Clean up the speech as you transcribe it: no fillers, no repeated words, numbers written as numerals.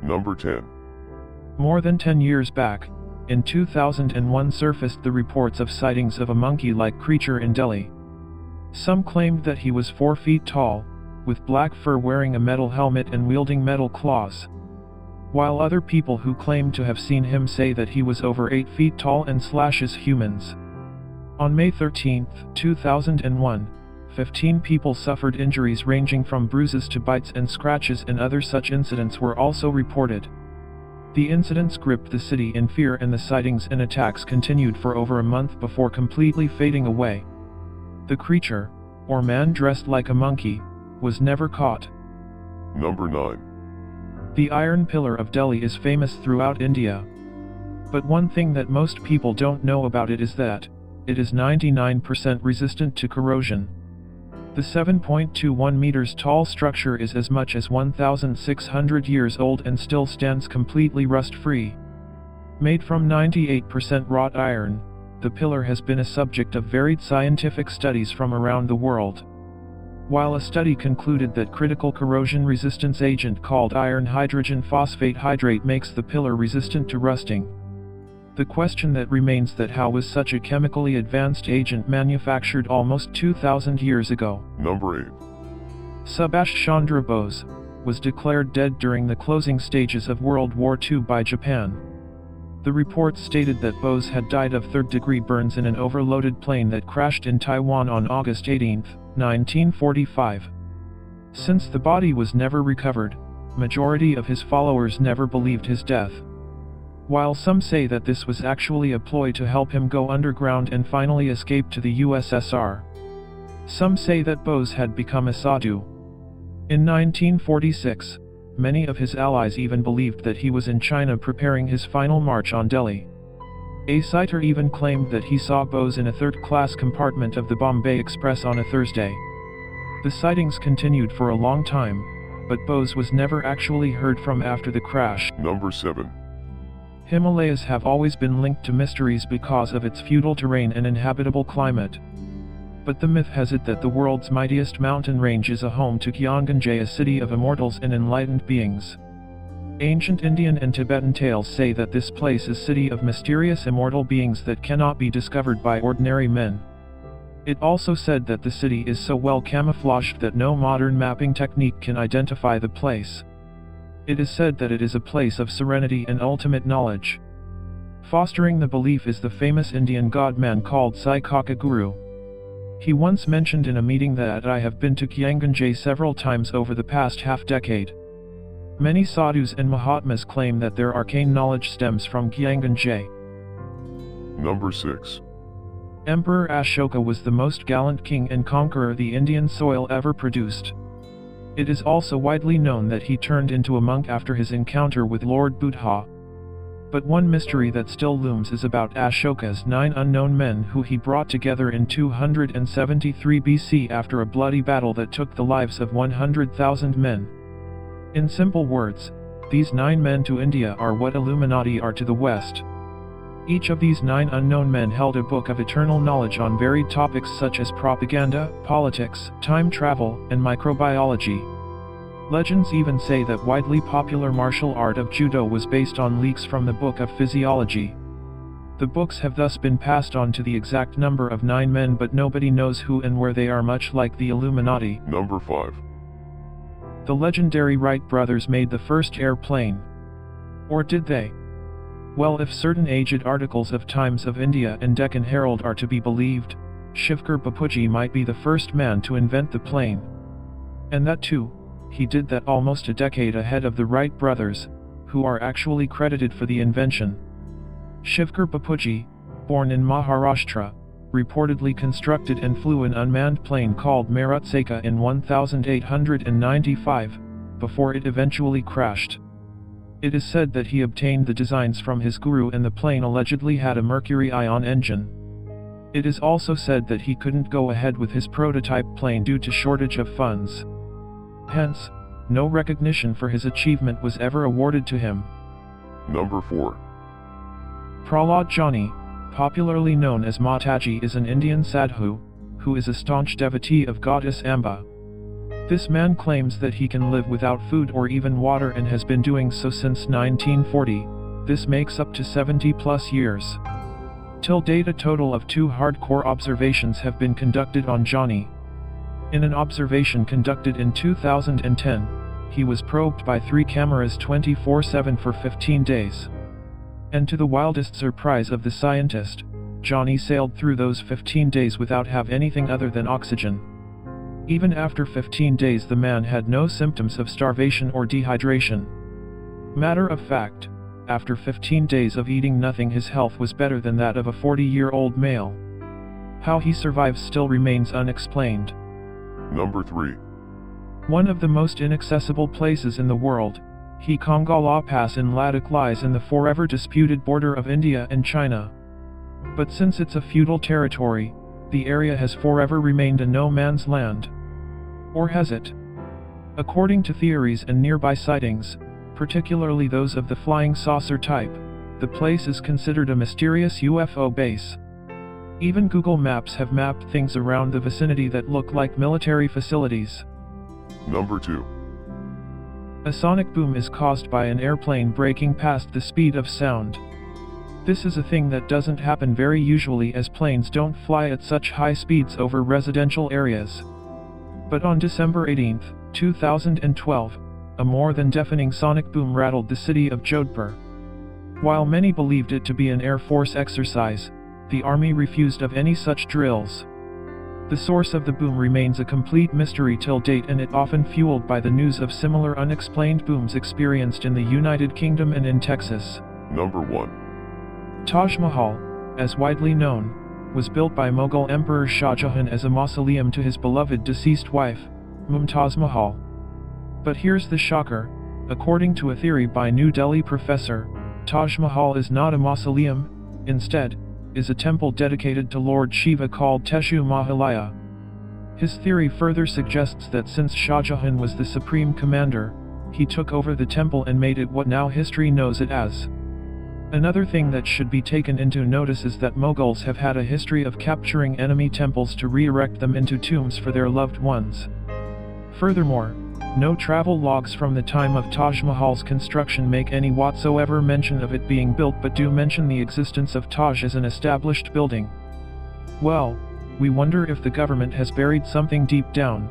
Number 10. More than 10 years back, in 2001 surfaced the reports of sightings of a monkey-like creature in Delhi. Some claimed that he was 4 feet tall, with black fur, wearing a metal helmet and wielding metal claws, while other people who claimed to have seen him say that he was over 8 feet tall and slashes humans. On May 13, 2001, 15 people suffered injuries ranging from bruises to bites and scratches, and other such incidents were also reported. The incidents gripped the city in fear, and the sightings and attacks continued for over a month before completely fading away. The creature, or man dressed like a monkey, was never caught. Number 9. The Iron Pillar of Delhi is famous throughout India. But one thing that most people don't know about it is that it is 99% resistant to corrosion. The 7.21 meters tall structure is as much as 1,600 years old and still stands completely rust-free. Made from 98% wrought iron, the pillar has been a subject of varied scientific studies from around the world. While a study concluded that critical corrosion resistance agent called iron hydrogen phosphate hydrate makes the pillar resistant to rusting. The question that remains that how was such a chemically advanced agent manufactured almost 2,000 years ago? Number 8. Subhas Chandra Bose was declared dead during the closing stages of World War II by Japan. The report stated that Bose had died of third-degree burns in an overloaded plane that crashed in Taiwan on August 18, 1945. Since the body was never recovered, majority of his followers never believed his death. While some say that this was actually a ploy to help him go underground and finally escape to the USSR. Some say that Bose had become a sadhu. In 1946, many of his allies even believed that he was in China preparing his final march on Delhi. A citer even claimed that he saw Bose in a third-class compartment of the Bombay Express on a Thursday. The sightings continued for a long time, but Bose was never actually heard from after the crash. Number 7. Himalayas have always been linked to mysteries because of its feudal terrain and inhabitable climate. But the myth has it that the world's mightiest mountain range is a home to Gyeongganjae, a city of immortals and enlightened beings. Ancient Indian and Tibetan tales say that this place is a city of mysterious immortal beings that cannot be discovered by ordinary men. It also said that the city is so well camouflaged that no modern mapping technique can identify the place. It is said that it is a place of serenity and ultimate knowledge. Fostering the belief is the famous Indian god-man called Saikaka Guru. He once mentioned in a meeting that I have been to Gyeongganjae several times over the past half-decade. Many sadhus and mahatmas claim that their arcane knowledge stems from Gyeongganjae. Number 6. Emperor Ashoka was the most gallant king and conqueror the Indian soil ever produced. It is also widely known that he turned into a monk after his encounter with Lord Buddha. But one mystery that still looms is about Ashoka's 9 unknown men who he brought together in 273 BC after a bloody battle that took the lives of 100,000 men. In simple words, these 9 men to India are what Illuminati are to the West. Each of these 9 unknown men held a book of eternal knowledge on varied topics such as propaganda, politics, time travel, and microbiology. Legends even say that widely popular martial art of judo was based on leaks from the Book of Physiology. The books have thus been passed on to the exact number of 9 men, but nobody knows who and where they are, much like the Illuminati. Number 5. The legendary Wright brothers made the first airplane. Or did they? Well, if certain aged articles of Times of India and Deccan Herald are to be believed, Shivkar Bapuji might be the first man to invent the plane. And that too, he did that almost a decade ahead of the Wright brothers, who are actually credited for the invention. Shivkar Bapuji, born in Maharashtra, reportedly constructed and flew an unmanned plane called Marutseka in 1895, before it eventually crashed. It is said that he obtained the designs from his guru, and the plane allegedly had a mercury ion engine. It is also said that he couldn't go ahead with his prototype plane due to shortage of funds. Hence, no recognition for his achievement was ever awarded to him. Number 4. Prahlad Jani, popularly known as Mataji, is an Indian sadhu, who is a staunch devotee of goddess Amba. This man claims that he can live without food or even water and has been doing so since 1940. This makes up to 70 plus years. Till date, a total of 2 hardcore observations have been conducted on Johnny. In an observation conducted in 2010, he was probed by 3 cameras 24/7 for 15 days. And to the wildest surprise of the scientist, Johnny sailed through those 15 days without have anything other than oxygen. Even after 15 days, the man had no symptoms of starvation or dehydration. Matter of fact, after 15 days of eating nothing, his health was better than that of a 40-year-old male. How he survives still remains unexplained. Number 3. One of the most inaccessible places in the world, Hikongala Pass in Ladakh, lies in the forever disputed border of India and China. But since it's a feudal territory, the area has forever remained a no-man's land. Or has it? According to theories and nearby sightings, particularly those of the flying saucer type, the place is considered a mysterious UFO base. Even Google Maps have mapped things around the vicinity that look like military facilities. Number 2. A sonic boom is caused by an airplane breaking past the speed of sound. This is a thing that doesn't happen very usually, as planes don't fly at such high speeds over residential areas. But on December 18, 2012, a more than deafening sonic boom rattled the city of Jodhpur. While many believed it to be an Air Force exercise, the Army refused of any such drills. The source of the boom remains a complete mystery till date, and it often fueled by the news of similar unexplained booms experienced in the United Kingdom and in Texas. Number 1. Taj Mahal, as widely known, was built by Mughal Emperor Shah Jahan as a mausoleum to his beloved deceased wife, Mumtaz Mahal. But here's the shocker: according to a theory by New Delhi professor, Taj Mahal is not a mausoleum, instead, is a temple dedicated to Lord Shiva called Teshu Mahalaya. His theory further suggests that since Shah Jahan was the supreme commander, he took over the temple and made it what now history knows it as. Another thing that should be taken into notice is that Mughals have had a history of capturing enemy temples to re-erect them into tombs for their loved ones. Furthermore, no travel logs from the time of Taj Mahal's construction make any whatsoever mention of it being built, but do mention the existence of Taj as an established building. Well, we wonder if the government has buried something deep down.